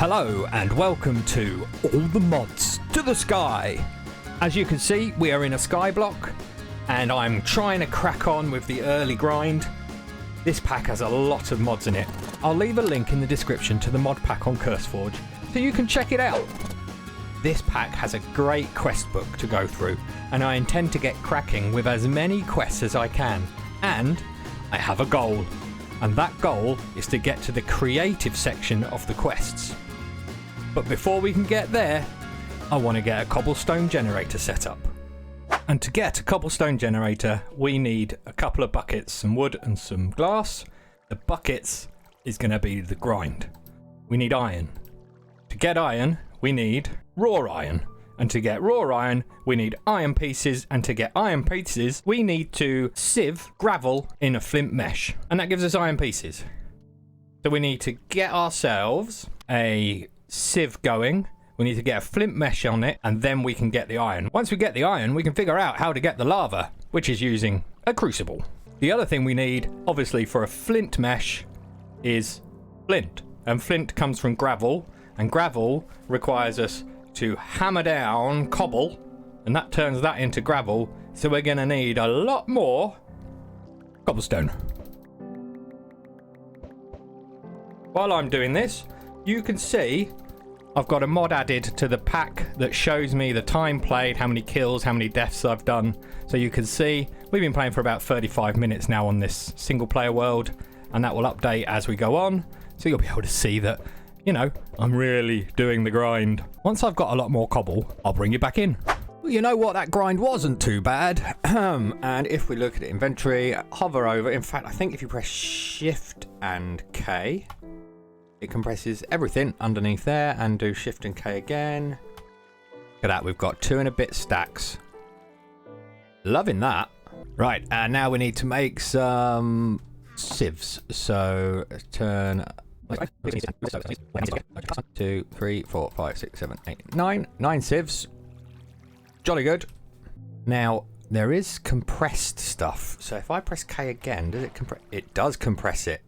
Hello and welcome to All the Mods to the Sky. As you can see, we are in a sky block and I'm trying to crack on with the early grind. This pack has a lot of mods in it. I'll leave a link in the description to the mod pack on CurseForge so you can check it out. This pack has a great quest book to go through and I intend to get cracking with as many quests as I can. And I have a goal, and that goal is to get to the creative section of the quests. But before we can get there, I want to get a cobblestone generator set up. And to get a cobblestone generator, we need a couple of buckets, some wood and some glass. The buckets is going to be the grind. We need iron. To get iron, we need raw iron. And to get raw iron, we need iron pieces. And to get iron pieces, we need to sieve gravel in a flint mesh. And that gives us iron pieces. So we need to get ourselves a sieve going. We need to get a flint mesh on it, and then we can get the iron. Once we get the iron, we can figure out how to get the lava, which is using a crucible. The other thing we need, obviously, for a flint mesh is flint. And flint comes from gravel, and gravel requires us to hammer down cobble, and that turns that into gravel. So we're going to need a lot more cobblestone. While I'm doing this, you can see I've got a mod added to the pack that shows me the time played, how many kills, how many deaths I've done. So you can see we've been playing for about 35 minutes now on this single player world, and that will update as we go on. So you'll be able to see that, you know, I'm really doing the grind. Once I've got a lot more cobble, I'll bring you back in. Well, you know what? That grind wasn't too bad. And if we look at inventory, hover over. In fact, I think if you press Shift and K, it compresses everything underneath there, and do Shift and K again. Look at that, we've got 2 and a bit stacks. Loving that. Right, and now we need to make some sieves. So turn 2, 3, 4, 5, 6, 7, 8, 9. 9 sieves. Jolly good. Now, there is compressed stuff. So if I press K again, does it compress? It does compress it.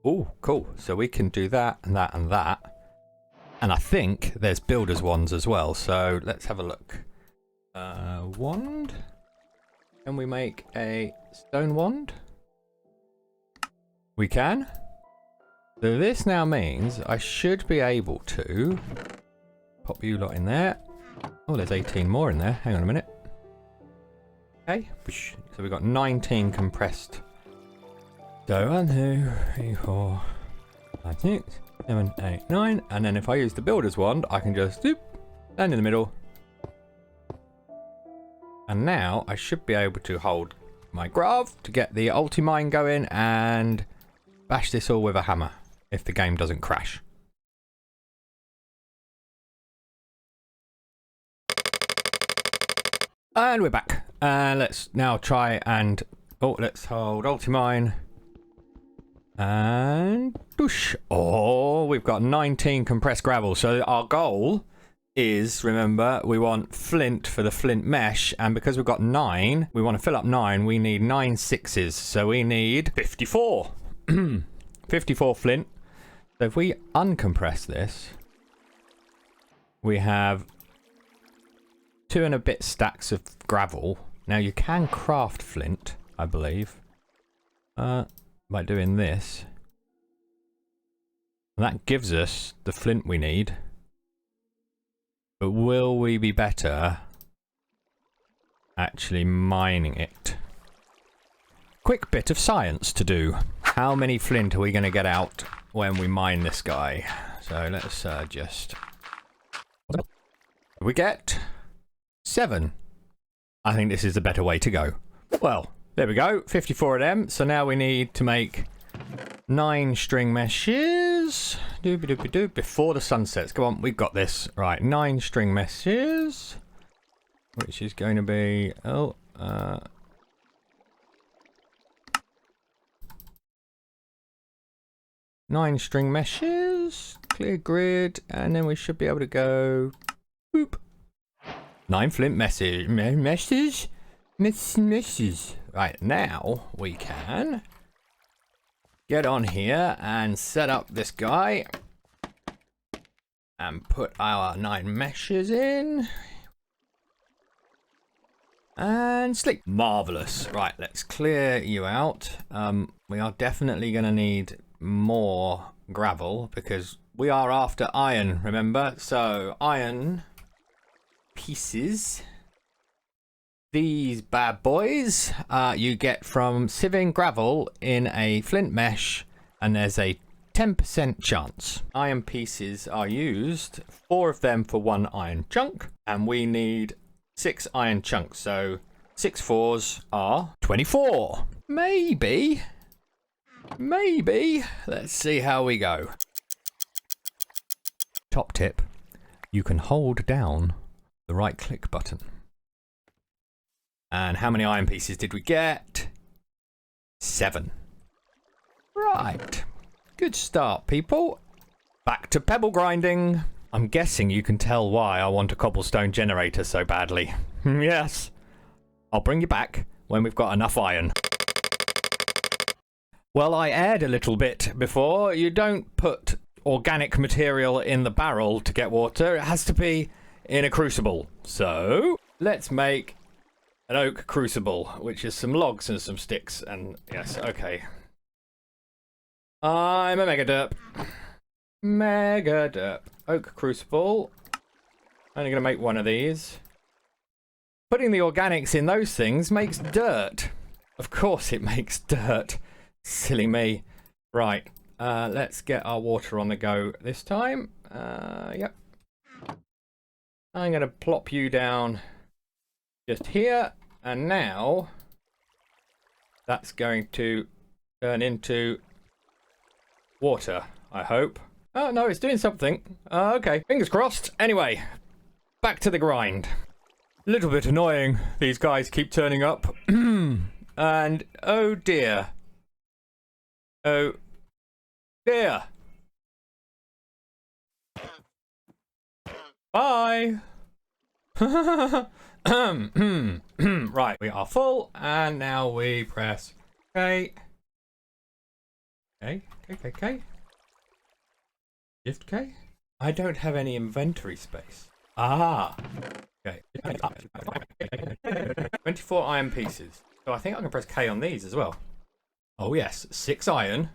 Oh, cool. So we can do that and that and that. And I think there's builder's wands as well. So let's have a look. Wand. Can we make a stone wand? We can. So this now means I should be able to pop you lot in there. Oh, there's 18 more in there. Hang on a minute. Okay. So we've got 19 compressed. So 1, 2, 3, 4, 5, 6, 7, 8, 9. And then if I use the builder's wand, I can just land in the middle. And now I should be able to hold my grav to get the ulti-mine going and bash this all with a hammer if the game doesn't crash. And we're back. And let's now try and... Oh, let's hold ulti-mine. And doosh. Oh, we've got 19 compressed gravel. So our goal is, remember, we want flint for the flint mesh, and because we've got 9, we want to fill up 9. We need 9 6s, so we need 54. 54 flint. So if we uncompress this, we have 2 and a bit stacks of gravel. Now you can craft flint, I believe. By doing this, and that gives us the flint we need. But will we be better actually mining it? Quick bit of science to do. How many flint are we going to get out when we mine this guy? So let's just... We get 7. I think this is the better way to go. Well, there we go, 54 of them. So now we need to make 9 string meshes. Doobie-doobie-doo. Before the sun sets. Come on, we've got this. Right, 9 string meshes. Which is going to be... 9 string meshes. Clear grid. And then we should be able to go... Boop. 9 flint meshes. Meshes. Right, now we can get on here and set up this guy. and put our 9 meshes in. And sleep. Marvellous. Right, let's clear you out. We are definitely going to need more gravel because we are after iron, remember? So, iron pieces. These bad boys you get from sieving gravel in a flint mesh, and there's a 10% chance. Iron pieces are used, 4 of them for 1 iron chunk, and we need 6 iron chunks, so 6 4s are 24. Maybe. Let's see how we go. Top tip, you can hold down the right click button. And how many iron pieces did we get? 7. Right. Good start, people. Back to pebble grinding. I'm guessing you can tell why I want a cobblestone generator so badly. Yes. I'll bring you back when we've got enough iron. Well, I aired a little bit before. You don't put organic material in the barrel to get water. It has to be in a crucible. So, let's make an oak crucible, which is some logs and some sticks. And yes, okay. I'm a mega derp. Mega derp. Oak crucible. Only going to make 1 of these. Putting the organics in those things makes dirt. Of course it makes dirt. Silly me. Right. Let's get our water on the go this time. Yep. I'm going to plop you down just here. And now that's going to turn into water, I hope. Oh, no, it's doing something. Okay, fingers crossed. Anyway, back to the grind. A little bit annoying. These guys keep turning up. And, oh dear. Oh dear. Bye. Right, we are full, and now we press K. K. Shift K? I don't have any inventory space. Ah. Okay. 24 iron pieces. So I think I can press K on these as well. Oh yes, 6 iron.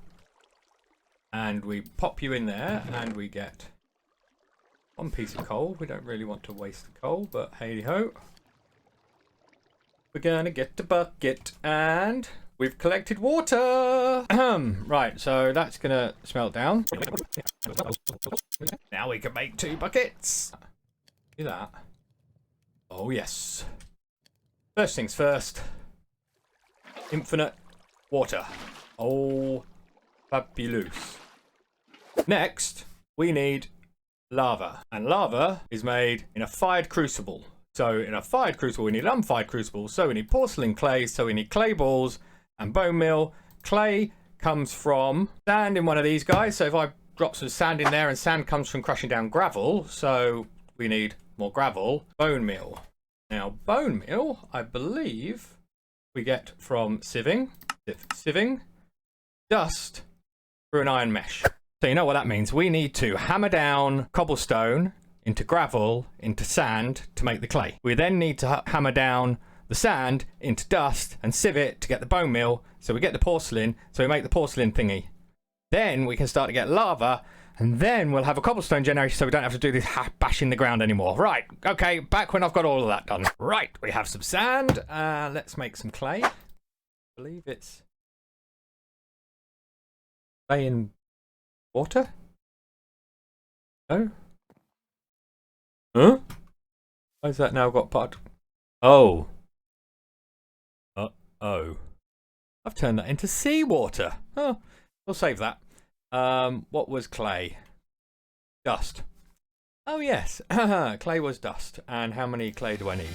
And we pop you in there, and we get 1 piece of coal. We don't really want to waste the coal, but hey ho. We're gonna get the bucket, and we've collected water. Right, so that's gonna smelt down. Now we can make 2 buckets. Do that. Oh yes. First things first. Infinite water. Oh, fabulous. Next, we need lava. And lava is made in a fired crucible. So in a fired crucible, we need an unfired crucible. So we need porcelain clay. So we need clay balls and bone meal. Clay comes from sand in one of these guys. So if I drop some sand in there, and sand comes from crushing down gravel. So we need more gravel. Bone meal. Now bone meal, I believe we get from sieving. Dust through an iron mesh. So you know what that means. We need to hammer down cobblestone into gravel, into sand to make the clay. We then need to hammer down the sand into dust and sieve it to get the bone meal. So we get the porcelain, so we make the porcelain thingy. Then we can start to get lava, and then we'll have a cobblestone generator so we don't have to do this bashing the ground anymore. Right, okay, back when I've got all of that done. Right, we have some sand. Let's make some clay. I believe it's clay in water? No? Huh? Why has that now got part? Oh. Oh. I've turned that into seawater. Oh, we'll save that. What was clay? Dust. Oh yes, clay was dust. And how many clay do I need?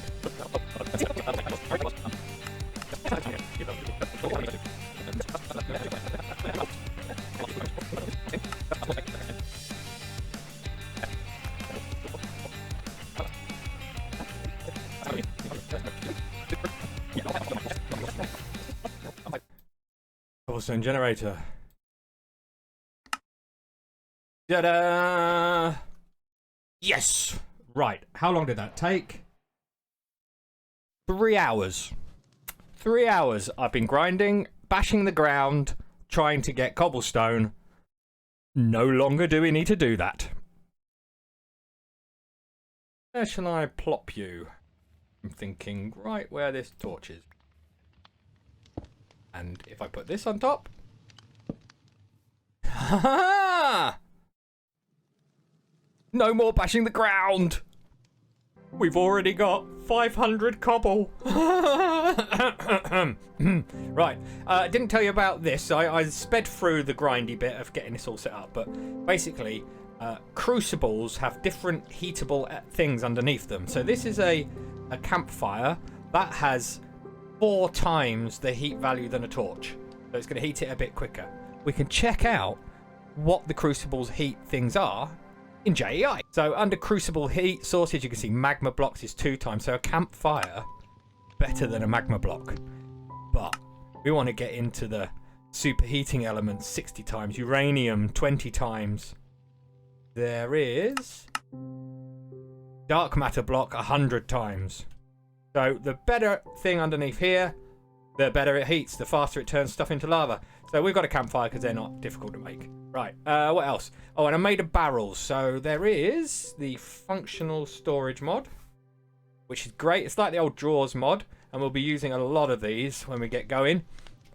Cobblestone generator. Ta-da! Yes! Right, how long did that take? 3 hours. 3 hours I've been grinding, bashing the ground, trying to get cobblestone. No longer do we need to do that. Where shall I plop you? I'm thinking right where this torch is. And if I put this on top... Ha ha! No more bashing the ground! We've already got 500 cobble. Right, I didn't tell you about this. I sped through the grindy bit of getting this all set up, but basically, crucibles have different heatable things underneath them. So this is a campfire that has 4 times the heat value than a torch. So it's going to heat it a bit quicker. We can check out what the crucible's heat things are in JEI. So under crucible heat sources, you can see magma blocks is 2 times. So a campfire better than a magma block. But we want to get into the superheating elements 60 times, uranium 20 times. There is dark matter block 100 times. So the better thing underneath here, the better it heats, the faster it turns stuff into lava. So we've got a campfire because they're not difficult to make. Right, what else? Oh, and I made a barrel. So there is the functional storage mod, which is great. It's like the old drawers mod, and we'll be using a lot of these when we get going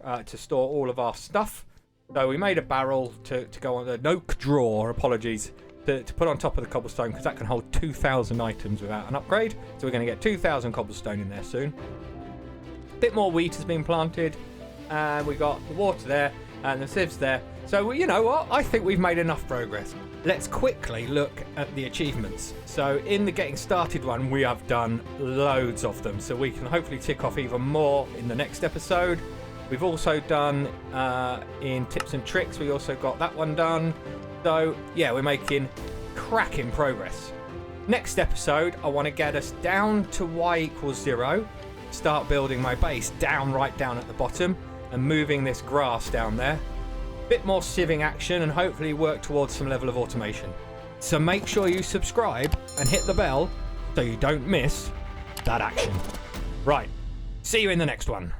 to store all of our stuff. So we made a barrel to go on the oak drawer, apologies, to put on top of the cobblestone, because that can hold 2,000 items without an upgrade. So we're going to get 2,000 cobblestone in there soon. A bit more wheat has been planted, and we got the water there and the sieves there. So you know what? I think we've made enough progress. Let's quickly look at the achievements. So in the getting started one, we have done loads of them. So we can hopefully tick off even more in the next episode. We've also done in tips and tricks. We also got that one done. So yeah, we're making cracking progress. Next episode, I want to get us down to y=0. Start building my base right down at the bottom and moving this grass down there. Bit more sieving action and hopefully work towards some level of automation. So make sure you subscribe and hit the bell so you don't miss that action. Right, see you in the next one.